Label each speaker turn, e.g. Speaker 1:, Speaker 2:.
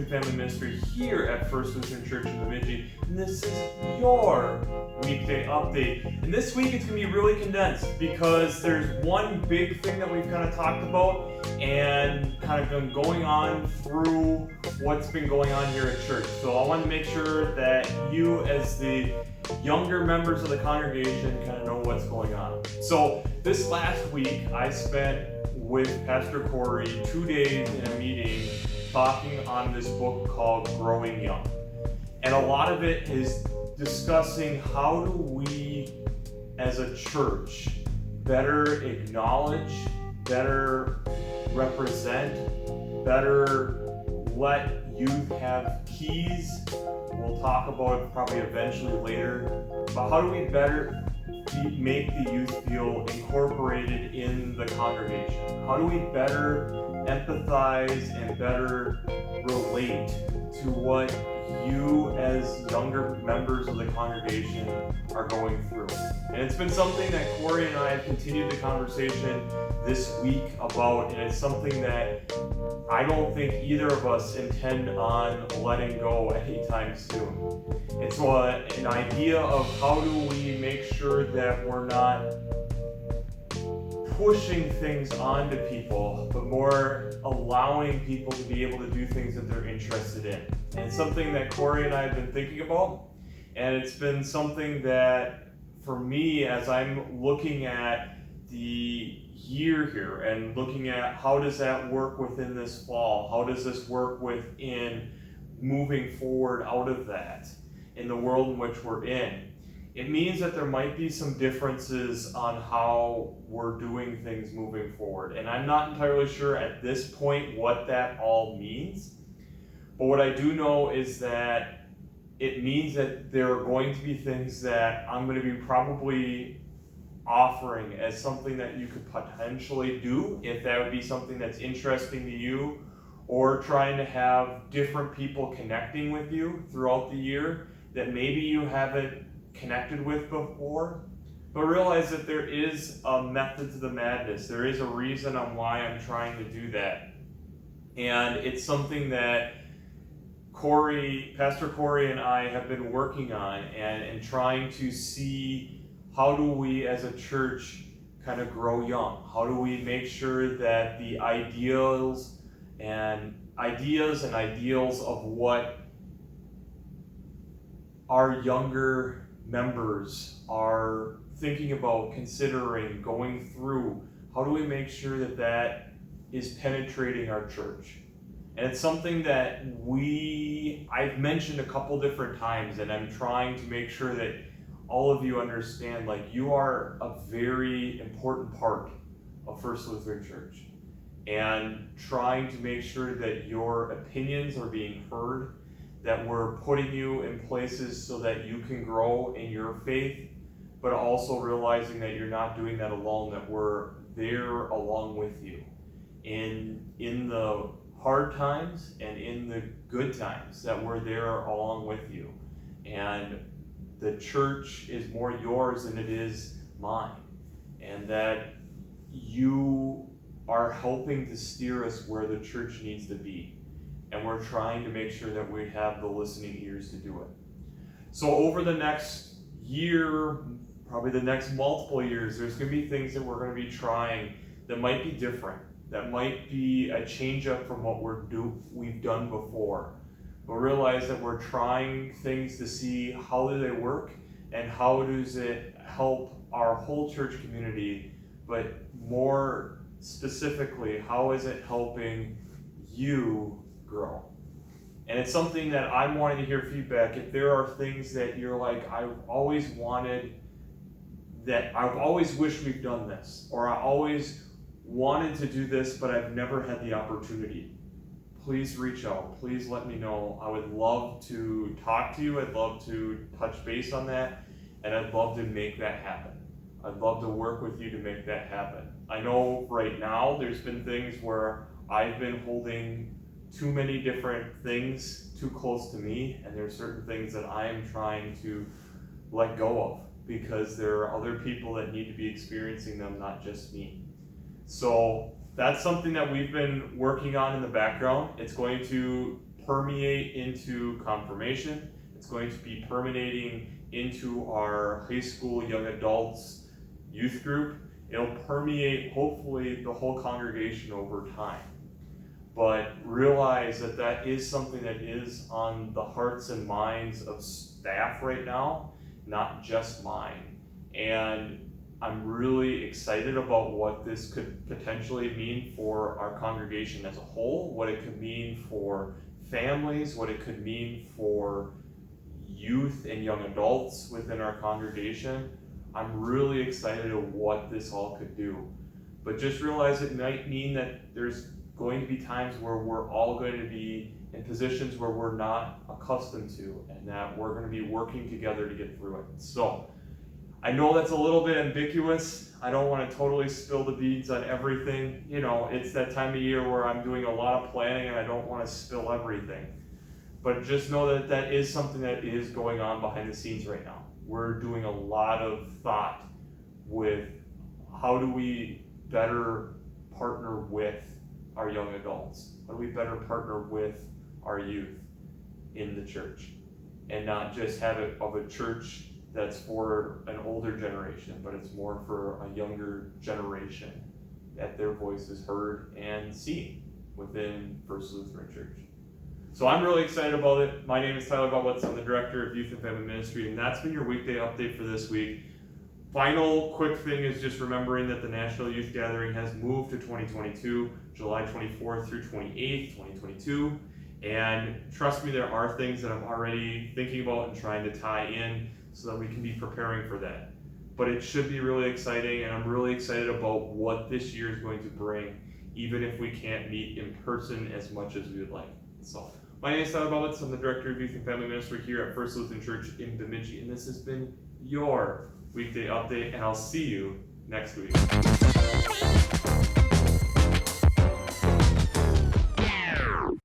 Speaker 1: and Family Ministry here at First Lutheran Church in Bemidji, and this is your weekday update. And this week it's going to be really condensed because there's one big thing that we've kind of talked about and kind of been going on through what's been going on here at church. So I want to make sure that you, as the younger members of the congregation, kind of know what's going on. So this last week I spent with Pastor Corey 2 days in a meeting talking on this book called Growing Young. And a lot of it is discussing how do we as a church better acknowledge, better represent, better let youth have keys. We'll talk about it probably eventually later. But how do we better make the youth feel incorporated in the congregation? How do we better empathize and better relate to what you as younger members of the congregation are going through? And it's been something that Corey and I have continued the conversation this week about, and it's something that I don't think either of us intend on letting go anytime soon. It's an idea of how do we make sure that we're not pushing things onto people, but more allowing people to be able to do things that they're interested in. And it's something that Corey and I have been thinking about, and it's been something that for me, as I'm looking at the year here and looking at how does that work within this fall, how does this work within moving forward out of that in the world in which we're in, it means that there might be some differences on how we're doing things moving forward. And I'm not entirely sure at this point what that all means. But what I do know is that it means that there are going to be things that I'm going to be probably offering as something that you could potentially do if that would be something that's interesting to you, or trying to have different people connecting with you throughout the year that maybe you haven't connected with before. But realize that there is a method to the madness. There is a reason on why I'm trying to do that. And it's something that Pastor Corey and I have been working on and trying to see, how do we as a church kind of grow young? How do we make sure that the ideas and ideals of what our younger members are thinking about, considering, going through, how do we make sure that that is penetrating our church? And it's something that I've mentioned a couple different times, and I'm trying to make sure that all of you understand, like, you are a very important part of First Lutheran Church, and trying to make sure that your opinions are being heard, that we're putting you in places so that you can grow in your faith, but also realizing that you're not doing that alone, that we're there along with you in the hard times and in the good times, that we're there along with you. And the church is more yours than it is mine, and that you are helping to steer us where the church needs to be, and we're trying to make sure that we have the listening ears to do it. So over the next year, probably the next multiple years, there's going to be things that we're going to be trying that might be different, that might be a change up from what we've done before. But realize that we're trying things to see how do they work and how does it help our whole church community, but more specifically, how is it helping you grow? And it's something that I'm wanting to hear feedback. If there are things that you're like, I've always wished we've done this, or I always wanted to do this, but I've never had the opportunity, please reach out. Please let me know. I would love to talk to you. I'd love to touch base on that, and I'd love to make that happen. I'd love to work with you to make that happen. I know right now there's been things where I've been holding too many different things too close to me, and there's certain things that I am trying to let go of because there are other people that need to be experiencing them, not just me. So that's something that we've been working on in the background. It's going to permeate into confirmation. It's going to be permeating into our high school young adults youth group. It'll permeate hopefully the whole congregation over time. But realize that that is something that is on the hearts and minds of staff right now, not just mine. And I'm really excited about what this could potentially mean for our congregation as a whole, what it could mean for families, what it could mean for youth and young adults within our congregation. I'm really excited at what this all could do. But just realize it might mean that there's going to be times where we're all going to be in positions where we're not accustomed to, and that we're going to be working together to get through it. So I know that's a little bit ambiguous. I don't want to totally spill the beans on everything. You know, it's that time of year where I'm doing a lot of planning and I don't want to spill everything. But just know that that is something that is going on behind the scenes right now. We're doing a lot of thought with how do we better partner with our young adults? How do we better partner with our youth in the church? And not just have it of a church that's for an older generation, but it's more for a younger generation, that their voice is heard and seen within First Lutheran Church. So I'm really excited about it. My name is Tyler Bubwitz. I'm the Director of Youth and Family Ministry, and that's been your weekday update for this week. Final quick thing is just remembering that the National Youth Gathering has moved to 2022, July 24th through 28th, 2022. And trust me, there are things that I'm already thinking about and trying to tie in so that we can be preparing for that. But it should be really exciting, and I'm really excited about what this year is going to bring, even if we can't meet in person as much as we would like. So, my name is Tyler Bubwitz. I'm the Director of Youth and Family Ministry here at First Lutheran Church in Bemidji, and this has been your weekday update, and I'll see you next week.